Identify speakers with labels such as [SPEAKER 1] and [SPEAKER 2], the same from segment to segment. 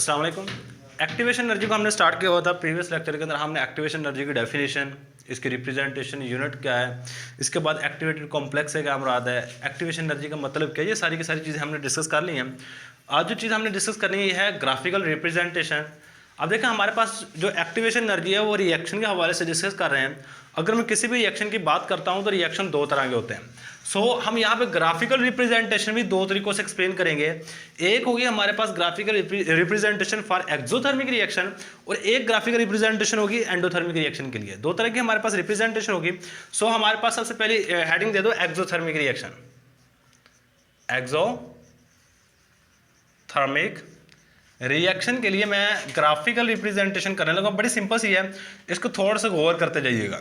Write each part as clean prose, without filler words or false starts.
[SPEAKER 1] अस्सलाम वालेकुम। Activation energy को हमने स्टार्ट किया हुआ था प्रीवियस लेक्चर के अंदर। हमने एक्टिवेशन एनर्जी की डेफिनेशन, इसकी रिप्रेजेंटेशन, यूनिट क्या है, इसके बाद एक्टिवेटेड कॉम्प्लेक्स से क्या मुराद है, एक्टिवेशन एनर्जी का मतलब क्या है, ये सारी की सारी चीज़ें हमने डिस्कस कर ली हैं। आज जो चीज़ हमने डिस्कस करनी है है ग्राफिकल रिप्रेजेंटेशन। अब देखें हमारे पास जो एक्टिवेशन एनर्जी है वो रिएक्शन के हवाले से डिस्कस कर रहे हैं। अगर मैं किसी भी रिएक्शन की बात करता हूँ तो रिएक्शन दो तरह के होते हैं। हम यहाँ पे ग्राफिकल रिप्रेजेंटेशन भी दो तरीकों से एक्सप्लेन करेंगे। एक होगी हमारे पास graphical representation for exothermic reaction और एक ग्राफिकल रिप्रेजेंटेशन होगी एंडोथर्मिक रिएक्शन के लिए। दो तरह की हमारे पास रिप्रेजेंटेशन होगी। हमारे पास सबसे पहले हेडिंग दे दो एक्सोथर्मिक रिएक्शन। एक्सोथर्मिक रिएक्शन के लिए मैं ग्राफिकल रिप्रेजेंटेशन करने लगा। बड़ी सिंपल सी है, इसको थोड़ा सा गौर करते जाइएगा,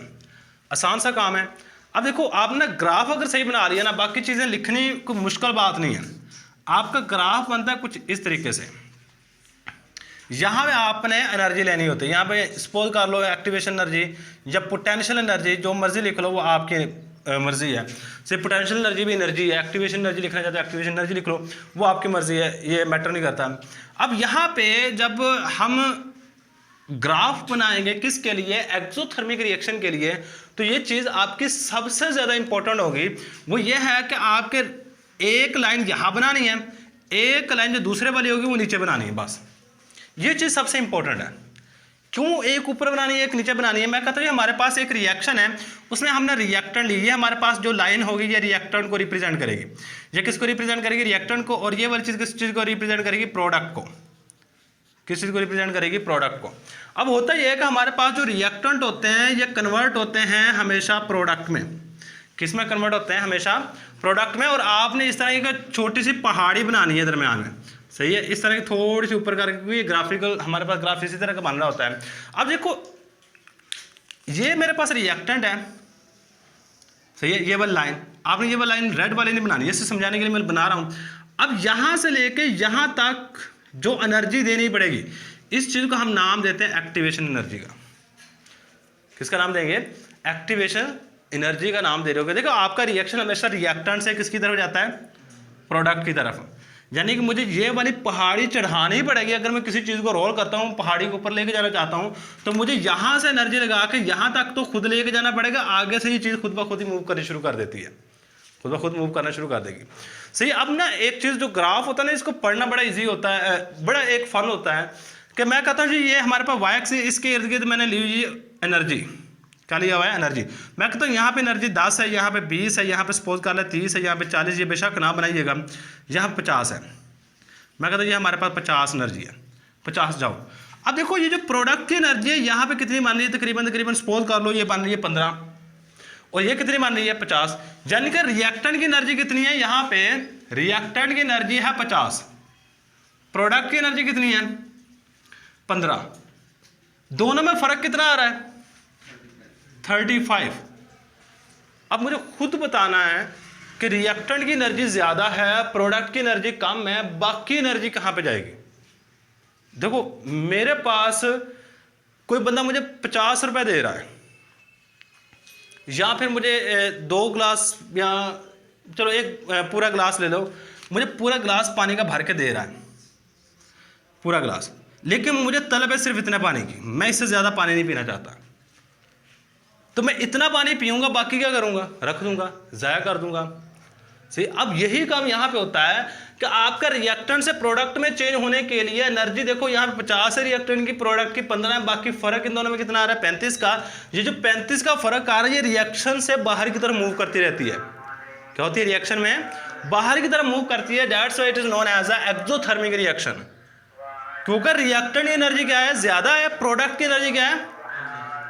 [SPEAKER 1] आसान सा काम है। अब देखो आप ना ग्राफ अगर सही बना रही है ना, बाकी चीज़ें लिखनी कोई मुश्किल बात नहीं है। आपका ग्राफ बनता है कुछ इस तरीके से। यहाँ पे आपने एनर्जी लेनी होती है। यहाँ पे सपोज कर लो एक्टिवेशन एनर्जी या पोटेंशियल एनर्जी, जो मर्जी लिख लो, वो आपकी मर्जी है। सिर्फ पोटेंशियल एनर्जी भी एनर्जी है, एक्टिवेशन एनर्जी लिखना चाहते हो एक्टिवेशन एनर्जी लिख लो, वो आपकी मर्जी है, ये मैटर नहीं करता। अब यहाँ पे जब हम ग्राफ बनाएंगे किसके लिए, एक्सोथर्मिक रिएक्शन के लिए, तो ये चीज़ आपकी सबसे ज़्यादा इंपॉर्टेंट होगी। वो ये है कि आपके एक लाइन यहाँ बनानी है, एक लाइन जो दूसरे वाली होगी वो नीचे बनानी है। बस ये चीज़ सबसे इंपॉर्टेंट है। क्यों एक ऊपर बनानी है एक नीचे बनानी है? मैं कहता हूँ हमारे पास एक रिएक्शन है, उसमें हमने रिएक्टेंट ली, ये हमारे पास जो लाइन होगी ये रिएक्टेंट को रिप्रेजेंट करेगी। ये किसको रिप्रेजेंट करेगी? रिएक्टेंट को। और ये वाली चीज़ किस चीज़ को रिप्रेजेंट करेगी? प्रोडक्ट को। किस चीज़ को रिप्रेजेंट करेगी? प्रोडक्ट को। अब होता यह है कि हमारे पास जो रिएक्टेंट होते हैं ये कन्वर्ट होते हैं हमेशा प्रोडक्ट में। किस में कन्वर्ट होते हैं? हमेशा प्रोडक्ट में। और आपने इस तरह की छोटी सी पहाड़ी बनानी है दरमियान में, सही है, इस तरह की थोड़ी सी ऊपर करके, क्योंकि ग्राफिकल हमारे पास ग्राफ इसी तरह का बन रहा होता है। अब देखो ये मेरे पास रिएक्टेंट है, सही है, ये वाली लाइन, आपने ये वाली लाइन रेड वाली नहीं बनानी है, इसे समझाने के लिए मैं बना रहा हूं। अब यहां से लेके यहां तक जो एनर्जी देनी पड़ेगी, इस चीज को हम नाम देते हैं एक्टिवेशन एनर्जी का। किसका नाम देंगे? एक्टिवेशन एनर्जी का नाम दे रहे हो। देखो आपका रिएक्शन हमेशा रिएक्टेंट से किसकी तरफ जाता है? प्रोडक्ट की तरफ। यानी कि मुझे ये वाली पहाड़ी चढ़ानी पड़ेगी। अगर मैं किसी चीज़ को रोल करता हूँ, पहाड़ी के ऊपर लेके जाना चाहता हूँ, तो मुझे यहाँ से एनर्जी लगा के यहाँ तक तो खुद लेके जाना पड़ेगा। आगे से ये चीज़ खुद ब खुद ही मूव करनी शुरू कर देती है, खुद ब खुद मूव करना शुरू कर देगी। सही। अब ना एक चीज़ जो ग्राफ होता है ना, इसको पढ़ना बड़ा ईजी होता है, बड़ा एक फन होता है कि मैं कहता हूँ जी ये हमारे पास वाई एक्सिस, इसके इर्द गिर्द मैंने ली हुई एनर्जी, क्या लिया हुआ है? एनर्जी। मैं कहता हूँ यहाँ पे एनर्जी 10 है, यहाँ पे 20 है, यहाँ पे सपोज कर ले 30 है, यहाँ पे 40, ये बेशक ना बनाइएगा, यहाँ 50 है। मैं कहता हूँ ये हमारे पास 50 एनर्जी है, 50 जाओ। अब देखो ये जो प्रोडक्ट की एनर्जी है यहाँ पे कितनी मान रही है? तकरीबन सपोज कर लो ये बन रही है 15, और ये कितनी मान रही है? 50। यानी कि रिएक्टेंट की एनर्जी कितनी है? यहाँ पे रिएक्टेंट की एनर्जी है 50, प्रोडक्ट की एनर्जी कितनी है? 15। दोनों में फर्क कितना आ रहा है? 35। अब मुझे खुद बताना है कि रिएक्टेंट की एनर्जी ज्यादा है, प्रोडक्ट की एनर्जी कम है, बाकी एनर्जी कहां पे जाएगी? देखो मेरे पास कोई बंदा मुझे 50 रुपए दे रहा है, या फिर मुझे 2 गिलास, या चलो एक पूरा गिलास ले लो, मुझे पूरा गिलास पानी का भर के दे रहा है, पूरा गिलास, लेकिन मुझे तलब है सिर्फ इतना पानी की, मैं इससे ज्यादा पानी नहीं पीना चाहता, तो मैं इतना पानी पीऊंगा, बाकी क्या करूंगा? रख दूंगा, जाया कर दूंगा। सही। अब यही काम यहाँ पे होता है कि आपका रिएक्टेंट से प्रोडक्ट में चेंज होने के लिए एनर्जी, देखो यहाँ पे 50 है रिएक्टेंट की, प्रोडक्ट की 15 है, बाकी फर्क इन दोनों में कितना आ रहा है? 35 का। ये जो 35 का फर्क आ रहा है ये रिएक्शन से बाहर की तरफ मूव करती रहती है। क्या होती है? रिएक्शन में बाहर की तरफ मूव करती है। That's why it is known as a exothermic reaction. क्योंकि रिएक्टेंट की एनर्जी क्या है? ज्यादा है, प्रोडक्ट की एनर्जी क्या है?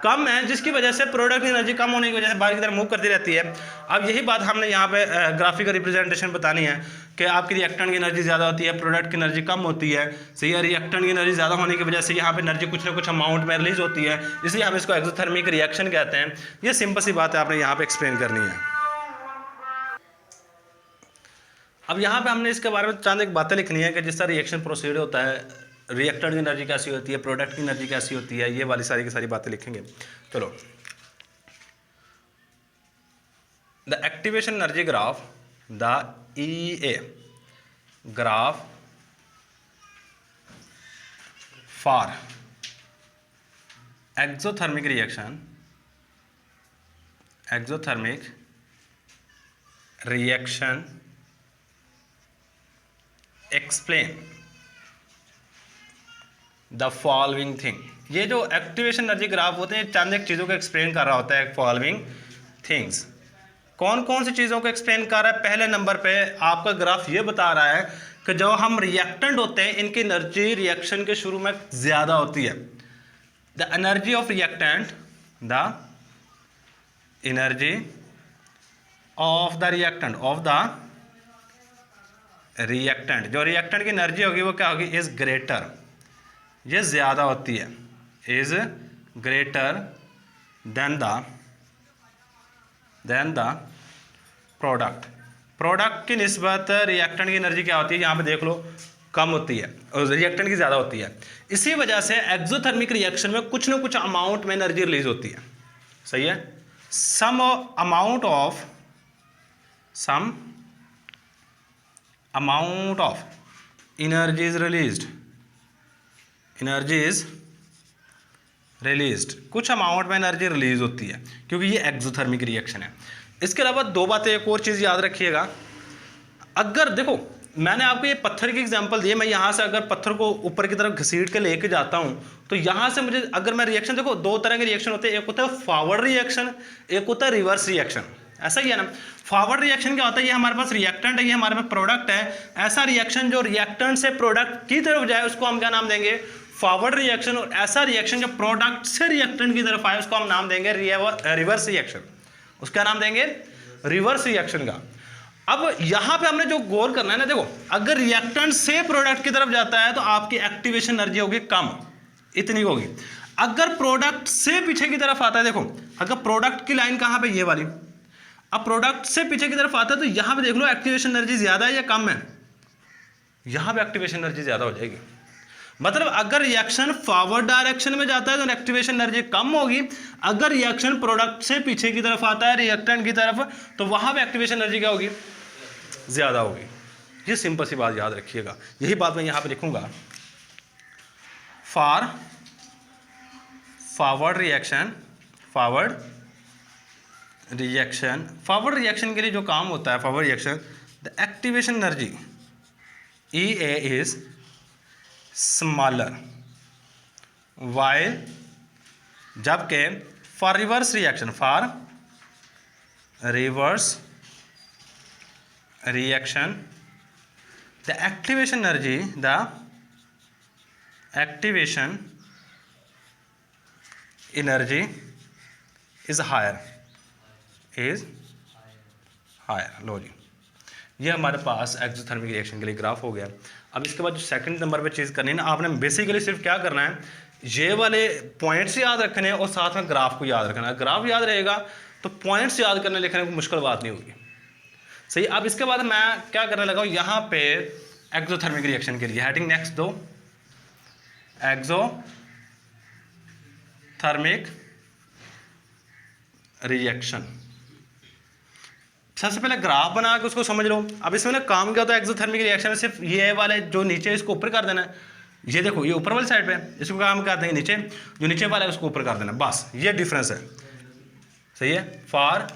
[SPEAKER 1] कम है, जिसकी वजह से प्रोडक्ट की एनर्जी कम होने की वजह से बाहर की तरफ मूव करती रहती है। अब यही बात हमने यहाँ पे ग्राफिकल रिप्रेजेंटेशन बतानी है कि आपकी रिएक्टेंट की एनर्जी ज़्यादा होती है, प्रोडक्ट की एनर्जी कम होती है। सही है। रिएक्टेंट की एनर्जी ज़्यादा होने की वजह से यहाँ पे एनर्जी कुछ ना कुछ अमाउंट में रिलीज होती है, इसलिए हम इसको एक्सोथर्मिक रिएक्शन कहते हैं। ये सिंपल सी बात है, आपने यहाँ पे एक्सप्लेन करनी है। अब यहाँ पे हमने इसके बारे में चंद एक बातें लिखनी है कि जिस तरह रिएक्शन प्रोसीड होता है, रिएक्टेंट की एनर्जी कैसी होती है, प्रोडक्ट की एनर्जी कैसी होती है, ये वाली सारी की सारी बातें लिखेंगे। चलो, the activation energy graph, the EA graph for exothermic reaction explain the following thing. ये जो एक्टिवेशन एनर्जी ग्राफ होते हैं चंद एक चीज़ों को एक्सप्लेन कर रहा होता है फॉलोइंग थिंग्स। कौन कौन सी चीज़ों को एक्सप्लेन कर रहा है? पहले नंबर पे आपका ग्राफ ये बता रहा है कि जो हम रिएक्टेंट होते हैं इनकी एनर्जी रिएक्शन के शुरू में ज़्यादा होती है। The energy of reactant, the energy of the reactant, जो रिएक्टेंट की एनर्जी होगी वो क्या होगी? इज ग्रेटर, ये ज़्यादा होती है, is greater than the product की निस्बत रिएक्टेंट की एनर्जी क्या होती है? यहाँ पे देख लो कम होती है और रिएक्टेंट की ज़्यादा होती है। इसी वजह से एक्सोथर्मिक रिएक्शन में कुछ ना कुछ अमाउंट में एनर्जी रिलीज होती है। सही है? Some amount of energy is released, कुछ अमाउंट में एनर्जी रिलीज होती है क्योंकि ये एक्सोथर्मिक रिएक्शन है। इसके अलावा दो बातें एक और चीज़ याद रखिएगा। अगर देखो मैंने आपको ये पत्थर की एग्जांपल दी है, मैं यहाँ से अगर पत्थर को ऊपर की तरफ घसीट के लेके जाता हूँ तो यहाँ से मुझे अगर मैं रिएक्शन, देखो दो तरह के रिएक्शन होते हैं, एक होता है फॉरवर्ड रिएक्शन, एक होता है रिवर्स रिएक्शन। ऐसा ही है ना? फॉरवर्ड रिएक्शन क्या होता है? ये हमारे पास रिएक्टेंट है, ये हमारे पास प्रोडक्ट है। ऐसा रिएक्शन जो रिएक्टेंट से प्रोडक्ट की तरफ जाए उसको हम क्या नाम देंगे? Forward reaction. और ऐसा रिएक्शन जो प्रोडक्ट से रिएक्टेंट की तरफ आए उसको हम नाम देंगे रिवर्स रिएक्शन। उसका नाम देंगे रिवर्स रिएक्शन का। अब यहां पे हमने जो गौर करना है ना, देखो अगर रिएक्टेंट से प्रोडक्ट की तरफ जाता है तो आपकी एक्टिवेशन एनर्जी होगी कम, इतनी होगी। अगर प्रोडक्ट से पीछे की तरफ आता है, देखो अगर प्रोडक्ट की लाइन कहां पे? ये वाली। अब प्रोडक्ट से पीछे की तरफ आता है तो यहां पे देख लो एक्टिवेशन एनर्जी ज्यादा है या कम है? यहां पे एक्टिवेशन एनर्जी ज्यादा हो जाएगी। मतलब अगर रिएक्शन फॉरवर्ड डायरेक्शन में जाता है तो एक्टिवेशन एनर्जी कम होगी। अगर रिएक्शन प्रोडक्ट से पीछे की तरफ आता है रिएक्टेंट की तरफ तो वहां पे एक्टिवेशन एनर्जी क्या होगी? ज्यादा होगी। ये सिंपल सी बात याद रखिएगा। यही बात मैं यहां पे लिखूंगा, फॉर फॉरवर्ड रिएक्शन के लिए जो काम होता है forward reaction, the activation energy EA is smaller, while जबकि for reverse reaction the activation energy is higher. लो जी, ये हमारे पास एक्सोथर्मिक रिएक्शन के लिए ग्राफ हो गया। अब इसके बाद जो सेकंड नंबर पे चीज़ करनी है ना, आपने बेसिकली सिर्फ क्या करना है, ये वाले पॉइंट्स याद रखने हैं और साथ में ग्राफ को याद रखना है। ग्राफ याद रहेगा तो पॉइंट्स याद करने लिखने को मुश्किल बात नहीं होगी। सही। अब इसके बाद मैं क्या करने लगा हूँ, यहाँ पे एक्सोथर्मिक रिएक्शन के लिए हेडिंग नेक्स्ट दो, एक्सोथर्मिक रिएक्शन। सबसे पहले ग्राफ बना के उसको समझ लो। अब इसमें ना काम क्या होता है एक्सोथर्मिक रिएक्शन में, सिर्फ ये वाले जो नीचे इसको ऊपर कर देना है। ये देखो ये ऊपर वाली साइड पे, इसको काम करते हैं नीचे, जो नीचे वाला है उसको ऊपर कर देना, बस ये डिफरेंस है। सही है? फॉर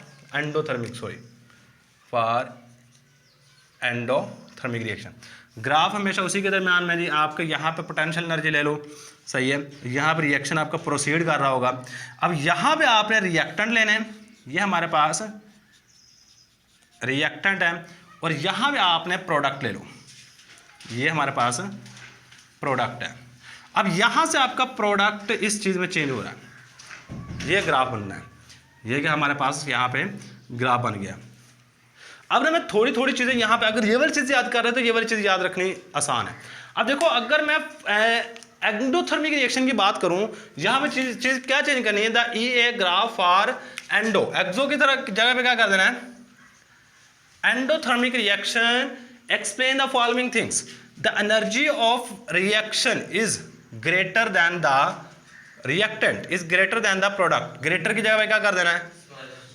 [SPEAKER 1] एंडोथर्मिक रिएक्शन ग्राफ हमेशा उसी के दरमियान में जी आपके यहाँ पे पोटेंशियल एनर्जी ले लो। सही है? यहाँ पे रिएक्शन आपका प्रोसीड कर रहा होगा। अब यहाँ पे आपने रिएक्टेंट लेने हैं, ये हमारे पास रिएक्टेंट है, और यहाँ पे आपने प्रोडक्ट ले लो, ये हमारे पास प्रोडक्ट है। अब यहाँ से आपका प्रोडक्ट इस चीज़ में चेंज हो रहा है, ये ग्राफ बनना है। ये क्या हमारे पास यहाँ पे ग्राफ बन गया। अब ना मैं थोड़ी थोड़ी चीज़ें यहाँ पे, अगर ये वाली चीज़ याद कर रहे हैं तो ये वाली चीज़ याद रखनी आसान है। अब देखो अगर मैं एंडोथर्मिक रिएक्शन की बात करूँ, यहाँ पे चीज़ क्या चेंज करनी है, द EA ग्राफ फॉर एक्सो की तरह जगह पे क्या कर देना है, endothermic reaction explain the following things. The energy of reaction is greater than the reactant is greater than the product. greater की जगह पे क्या कर देना है,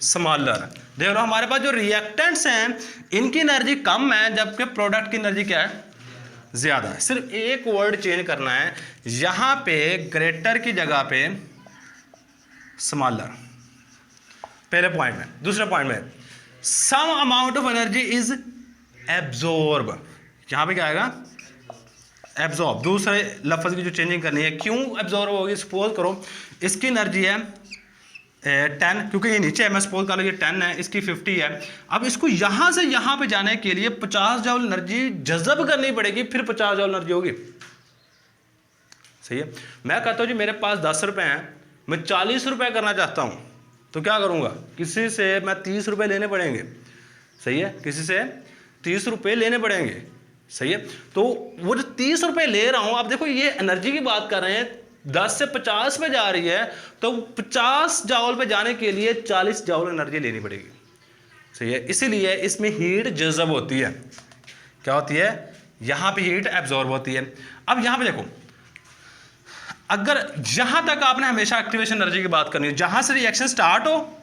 [SPEAKER 1] smaller। देख लो हमारे पास जो रिएक्टेंट्स हैं इनकी एनर्जी कम है, जबकि प्रोडक्ट की एनर्जी क्या है, ज़्यादा है। सिर्फ एक वर्ड चेंज करना है, यहाँ पे ग्रेटर की जगह पे स्मॉलर, पहले पॉइंट में। दूसरे पॉइंट में some amount of energy is absorb, यहाँ पे क्या आएगा, एब्जॉर्ब। दूसरे लफ्ज़ की जो चेंजिंग करनी है, क्यों एब्जॉर्ब होगी, सपोज करो इसकी एनर्जी है 10, क्योंकि ये नीचे है, मैं सपोज कर लो ये 10 है, इसकी 50 है। अब इसको यहाँ से यहाँ पे जाने के लिए 50 जॉल एनर्जी जज़ब करनी पड़ेगी, फिर 50 जॉल एनर्जी होगी। सही है। मैं कहता हूँ जी मेरे पास 10 रुपये हैं, मैं 40 रुपये करना चाहता हूँ, तो क्या करूँगा, किसी से मैं 30 रुपये लेने पड़ेंगे। सही है, किसी से 30 रुपये लेने पड़ेंगे। सही है, तो वो जो 30 रुपये ले रहा हूँ, आप देखो ये एनर्जी की बात कर रहे हैं, 10 से 50 पे जा रही है, तो 50 जाउल पे जाने के लिए 40 जाउल एनर्जी लेनी पड़ेगी। सही है, इसीलिए इसमें हीट जज़ब होती है। क्या होती है, यहाँ पे हीट एब्जॉर्ब होती है। अब यहाँ पे देखो, अगर जहाँ तक आपने हमेशा एक्टिवेशन एनर्जी की बात करनी है, जहाँ से रिएक्शन स्टार्ट हो,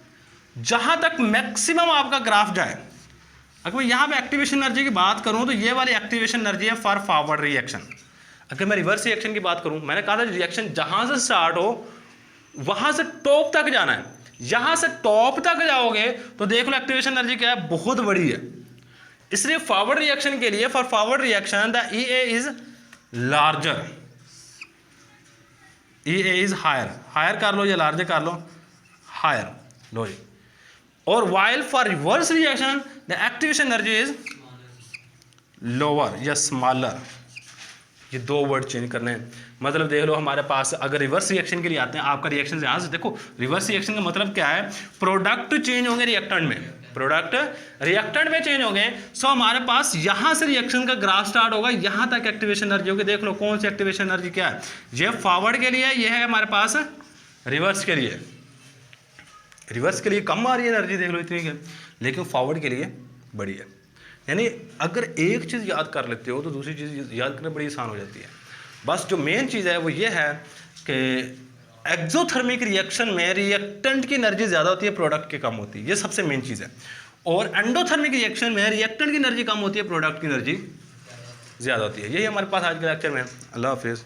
[SPEAKER 1] जहाँ तक मैक्सिमम आपका ग्राफ जाए। अगर मैं यहाँ पे एक्टिवेशन एनर्जी की बात करूँ तो ये वाली एक्टिवेशन एनर्जी है फॉर फॉरवर्ड रिएक्शन। अगर मैं रिवर्स रिएक्शन की बात करूं, मैंने कहा था रिएक्शन जहां से स्टार्ट हो वहां से टॉप तक जाना है। यहां से टॉप तक जाओगे तो देख लो एक्टिवेशन एनर्जी क्या है, बहुत बड़ी है। इसलिए फॉरवर्ड रिएक्शन के लिए, for forward reaction the EA is larger, EA is higher, higher कर लो या लार्जर कर लो, हायर लो जी। और while for reverse reaction the activation energy is lower या स्मॉलर। ये दो वर्ड चेंज करने हैं। मतलब देख लो हमारे पास अगर रिवर्स रिएक्शन के लिए आते हैं, आपका रिएक्शन यहाँ से देखो, रिवर्स रिएक्शन का मतलब क्या है, प्रोडक्ट चेंज होंगे रिएक्टेंट में, प्रोडक्ट रिएक्टेंट में चेंज होंगे। सो हमारे पास यहाँ से रिएक्शन का ग्राफ स्टार्ट होगा, यहाँ तक एक्टिवेशन एनर्जी होगी। देख लो कौन सी एक्टिवेशन एनर्जी क्या है, ये फॉरवर्ड के लिए, ये है हमारे पास रिवर्स के लिए। रिवर्स के लिए कम आ रही है एनर्जी, देख लो इतनी है, लेकिन फॉरवर्ड के लिए बड़ी है। यानी अगर एक चीज़ याद कर लेते हो तो दूसरी चीज़ याद करना बड़ी आसान हो जाती है। बस जो मेन चीज़ है वो ये है कि एक्सोथर्मिक रिएक्शन में रिएक्टेंट की एनर्जी ज़्यादा होती है, प्रोडक्ट की कम होती है, ये सबसे मेन चीज़ है। और एंडोथर्मिक रिएक्शन में रिएक्टेंट की एनर्जी कम होती है, प्रोडक्ट की एनर्जी ज़्यादा होती है। यही हमारे पास आज के लेक्चर में है। अल्लाह हाफिज़।